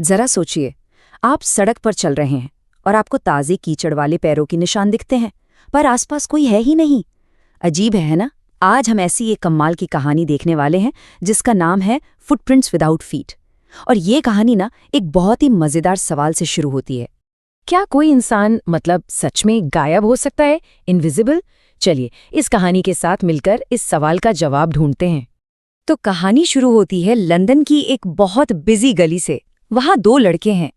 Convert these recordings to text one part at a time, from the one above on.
जरा सोचिए, आप सड़क पर चल रहे हैं और आपको ताजे कीचड़ वाले पैरों के निशान दिखते हैं, पर आसपास कोई है ही नहीं। अजीब है ना? आज हम ऐसी एक कमाल की कहानी देखने वाले हैं जिसका नाम है फुटप्रिंट्स विदाउट फीट। और ये कहानी ना एक बहुत ही मजेदार सवाल से शुरू होती है। क्या कोई इंसान सच में गायब हो सकता है, इनविजिबल? चलिए इस कहानी के साथ मिलकर इस सवाल का जवाब ढूंढते हैं। तो कहानी शुरू होती है लंदन की एक बहुत बिजी गली से। वहाँ दो लड़के हैं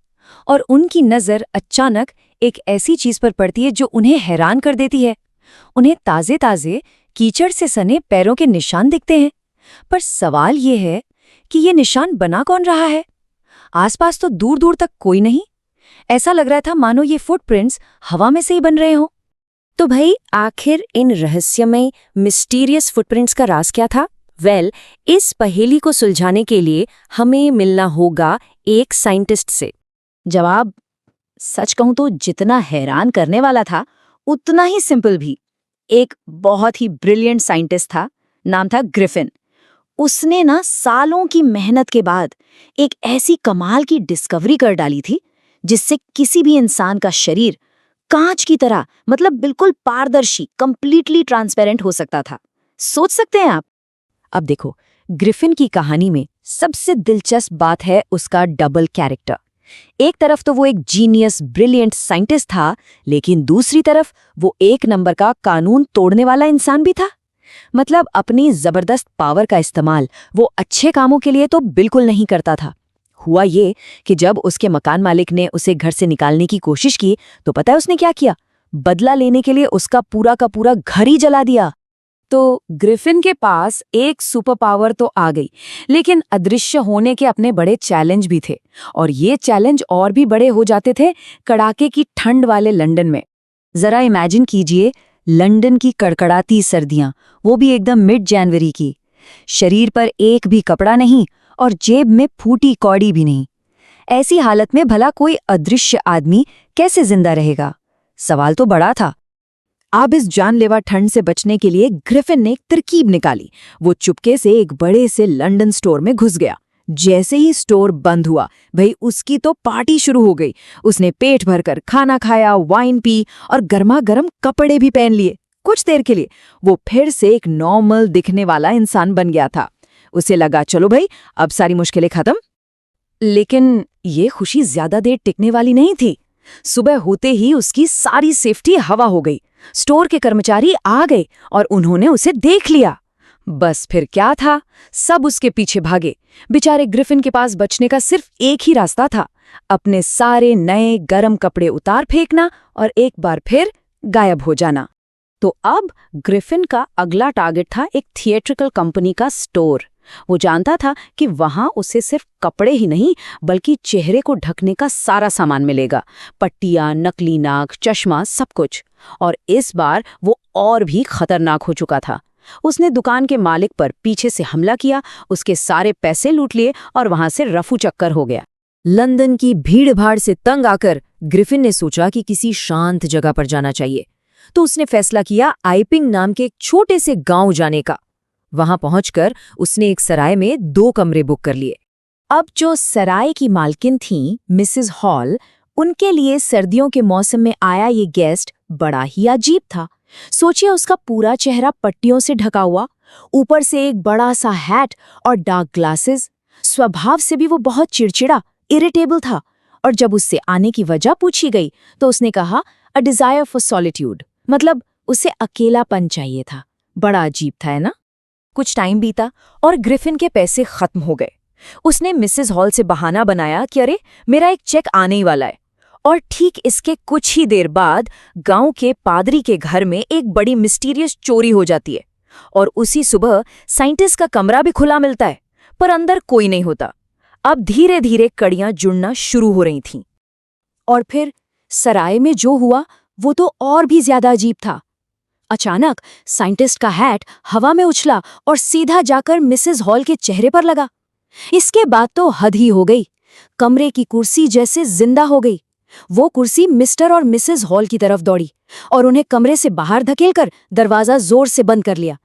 और उनकी नज़र अचानक एक ऐसी चीज पर पड़ती है जो उन्हें हैरान कर देती है। उन्हें ताजे ताजे कीचड़ से सने पैरों के निशान दिखते हैं। पर सवाल ये है कि ये निशान बना कौन रहा है? आसपास तो दूर दूर तक कोई नहीं। ऐसा लग रहा था मानो ये फुटप्रिंट्स हवा में से ही बन रहे हों। तो भाई आखिर इन रहस्यमय मिस्टीरियस फुटप्रिंट्स का राज क्या था? इस पहेली को सुलझाने के लिए हमें मिलना होगा एक साइंटिस्ट से। जवाब सच कहूं तो जितना हैरान करने वाला था उतना ही सिंपल भी। एक बहुत ही ब्रिलियंट साइंटिस्ट था, नाम था ग्रिफिन। उसने ना सालों की मेहनत के बाद एक ऐसी कमाल की डिस्कवरी कर डाली थी जिससे किसी भी इंसान का शरीर कांच की तरह बिल्कुल पारदर्शी, कंप्लीटली ट्रांसपेरेंट हो सकता था। सोच सकते हैं आप? अब देखो, ग्रिफिन की कहानी में सबसे दिलचस्प बात है उसका डबल कैरेक्टर। एक तरफ तो वो एक जीनियस ब्रिलियंट साइंटिस्ट था, लेकिन दूसरी तरफ वो एक नंबर का कानून तोड़ने वाला इंसान भी था। अपनी जबरदस्त पावर का इस्तेमाल वो अच्छे कामों के लिए तो बिल्कुल नहीं करता था। हुआ ये कि जब उसके मकान मालिक ने उसे घर से निकालने की कोशिश की तो पता है उसने क्या किया? बदला लेने के लिए उसका पूरा का पूरा घर ही जला दिया। तो ग्रिफिन के पास एक सुपर पावर तो आ गई, लेकिन अदृश्य होने के अपने बड़े चैलेंज भी थे। और ये चैलेंज और भी बड़े हो जाते थे कड़ाके की ठंड वाले लंदन में। जरा इमेजिन कीजिए, लंदन की कड़कड़ाती सर्दियां, वो भी एकदम मिड जनवरी की। शरीर पर एक भी कपड़ा नहीं और जेब में फूटी कौड़ी भी नहीं। ऐसी हालत में भला कोई अदृश्य आदमी कैसे जिंदा रहेगा? सवाल तो बड़ा था। अब इस जानलेवा ठंड से बचने के लिए ग्रिफिन ने एक तरकीब निकाली। वो चुपके से एक बड़े से लंदन स्टोर में घुस गया। जैसे ही स्टोर बंद हुआ, भाई उसकी तो पार्टी शुरू हो गई। उसने पेट भरकर खाना खाया, वाइन पी और गर्मा गर्म कपड़े भी पहन लिए। कुछ देर के लिए वो फिर से एक नॉर्मल दिखने वाला इंसान बन गया था। उसे लगा चलो भाई अब सारी मुश्किलें खत्म। लेकिन ये खुशी ज्यादा देर टिकने वाली नहीं थी। सुबह होते ही उसकी सारी सेफ्टी हवा हो गई। स्टोर के कर्मचारी आ गए और उन्होंने उसे देख लिया। बस फिर क्या था, सब उसके पीछे भागे। बेचारे ग्रिफिन के पास बचने का सिर्फ एक ही रास्ता था, अपने सारे नए गरम कपड़े उतार फेंकना और एक बार फिर गायब हो जाना। तो अब ग्रिफिन का अगला टारगेट था एक थिएट्रिकल कंपनी का स्टोर। वो जानता था कि वहां उसे सिर्फ कपड़े ही नहीं बल्कि चेहरे को ढकने का सारा सामान मिलेगा, पट्टियां, नकली नाक, चश्मा, सब कुछ। और इस बार वो और भी खतरनाक हो चुका था। उसने दुकान के मालिक पर पीछे से हमला किया, उसके सारे पैसे लूट लिए और वहां से रफू चक्कर हो गया। लंदन की भीड़-भाड़ से तंग आकर ग्रिफिन ने सोचा कि किसी शांत जगह पर जाना चाहिए। तो उसने फैसला किया आइपिंग नाम के एक छोटे से गांव जाने का। वहां पहुंचकर उसने एक सराय में 2 कमरे बुक कर लिए। अब जो सराय की मालकिन थीं, मिसेस हॉल, उनके लिए सर्दियों के मौसम में आया ये गेस्ट बड़ा ही अजीब था। सोचिए, उसका पूरा चेहरा पट्टियों से ढका हुआ, ऊपर से एक बड़ा सा हैट और डार्क ग्लासेस। स्वभाव से भी वो बहुत चिड़चिड़ा, इरिटेबल था। और जब उससे आने की वजह पूछी गई तो उसने कहा अ डिजायर फॉर सॉलिट्यूड, उसे अकेलापन चाहिए था। बड़ा अजीब था, है ना? कुछ टाइम बीता और ग्रिफिन के पैसे खत्म हो गए। उसने मिसेस हॉल से बहाना बनाया कि अरे मेरा एक चेक आने ही वाला है। और ठीक इसके कुछ ही देर बाद गांव के पादरी के घर में एक बड़ी मिस्टीरियस चोरी हो जाती है। और उसी सुबह साइंटिस्ट का कमरा भी खुला मिलता है, पर अंदर कोई नहीं होता। अब धीरे धीरे कड़ियां जुड़ना शुरू हो रही थीं। और फिर सराय में जो हुआ वो तो और भी ज्यादा अजीब था। अचानक साइंटिस्ट का हैट हवा में उछला और सीधा जाकर मिसेस हॉल के चेहरे पर लगा। इसके बाद तो हद ही हो गई। कमरे की कुर्सी जैसे जिंदा हो गई। वो कुर्सी मिस्टर और मिसेस हॉल की तरफ दौड़ी और उन्हें कमरे से बाहर धकेलकर दरवाजा जोर से बंद कर लिया।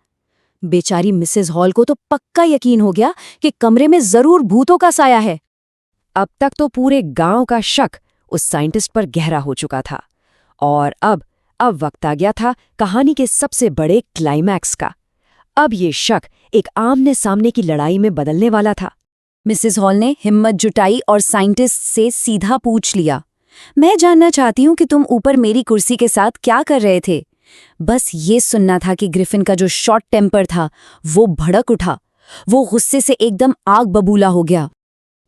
बेचारी मिसेस हॉल को तो पक्का यकीन हो गया कि कमरे में जरूर भूतों का साया है। अब तक तो पूरे गांव का शक उस साइंटिस्ट पर गहरा हो चुका था, और अब वक्त आ गया था कहानी के सबसे बड़े क्लाइमैक्स का। अब ये शक एक आमने सामने की लड़ाई में बदलने वाला था। मिसेस हॉल ने हिम्मत जुटाई और साइंटिस्ट से सीधा पूछ लिया, मैं जानना चाहती हूँ कि तुम ऊपर मेरी कुर्सी के साथ क्या कर रहे थे? बस ये सुनना था कि ग्रिफिन का जो शॉर्ट टेम्पर था वो भड़क उठा। वो गुस्से से एकदम आग बबूला हो गया।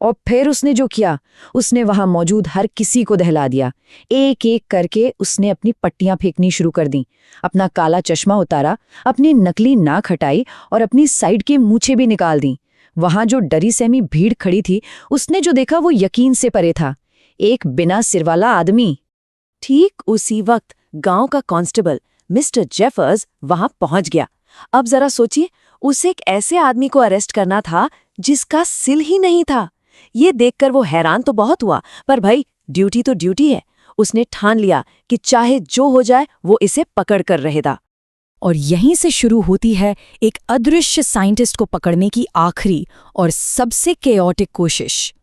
और फिर उसने जो किया, उसने वहां मौजूद हर किसी को दहला दिया। एक एक करके उसने अपनी पट्टियां फेंकनी शुरू कर दी, अपना काला चश्मा उतारा, अपनी नकली नाक हटाई और अपनी साइड की मूछें भी निकाल दी। वहां जो डरी सहमी भीड़ खड़ी थी, उसने जो देखा वो यकीन से परे था। एक बिना सिर वाला आदमी। ठीक उसी वक्त गांव का कांस्टेबल मिस्टर जेफर्स वहां पहुंच गया। अब जरा सोचिए, उसे एक ऐसे आदमी को अरेस्ट करना था जिसका सिल ही नहीं था। ये देखकर वो हैरान तो बहुत हुआ, पर भाई ड्यूटी तो ड्यूटी है। उसने ठान लिया कि चाहे जो हो जाए वो इसे पकड़ कर रहेगा। और यहीं से शुरू होती है एक अदृश्य साइंटिस्ट को पकड़ने की आखिरी और सबसे केओटिक कोशिश।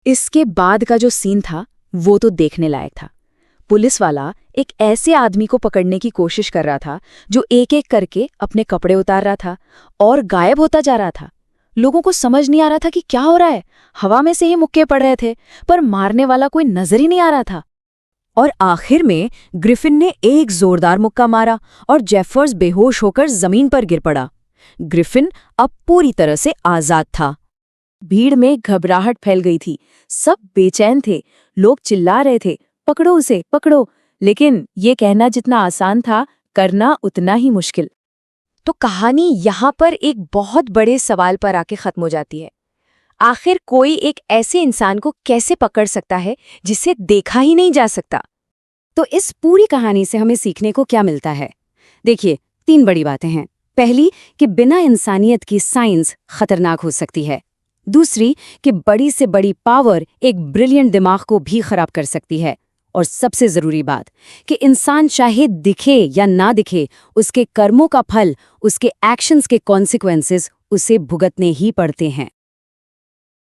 इसके बाद का जो सीन था वो तो देखने लायक था। पुलिस वाला एक ऐसे आदमी को पकड़ने की कोशिश कर रहा था जो एक एक करके अपने कपड़े उतार रहा था और गायब होता जा रहा था। लोगों को समझ नहीं आ रहा था कि क्या हो रहा है। हवा में से ही मुक्के पड़ रहे थे, पर मारने वाला कोई नजर ही नहीं आ रहा था। और आखिर में ग्रिफिन ने एक जोरदार मुक्का मारा और जेफर्स बेहोश होकर जमीन पर गिर पड़ा। ग्रिफिन अब पूरी तरह से आजाद था। भीड़ में घबराहट फैल गई थी, सब बेचैन थे, लोग चिल्ला रहे थे, पकड़ो उसे, पकड़ो। लेकिन ये कहना जितना आसान था, करना उतना ही मुश्किल। तो कहानी यहाँ पर एक बहुत बड़े सवाल पर आके खत्म हो जाती है। आखिर कोई एक ऐसे इंसान को कैसे पकड़ सकता है जिसे देखा ही नहीं जा सकता? तो इस पूरी कहानी से हमें सीखने को क्या मिलता है? देखिए, 3 बड़ी बातें हैं। पहली कि बिना इंसानियत की साइंस खतरनाक हो सकती है। दूसरी कि बड़ी से बड़ी पावर एक ब्रिलियंट दिमाग को भी खराब कर सकती है। और सबसे जरूरी बात कि इंसान चाहे दिखे या ना दिखे, उसके कर्मों का फल, उसके एक्शंस के कॉन्सिक्वेंसेस उसे भुगतने ही पड़ते हैं।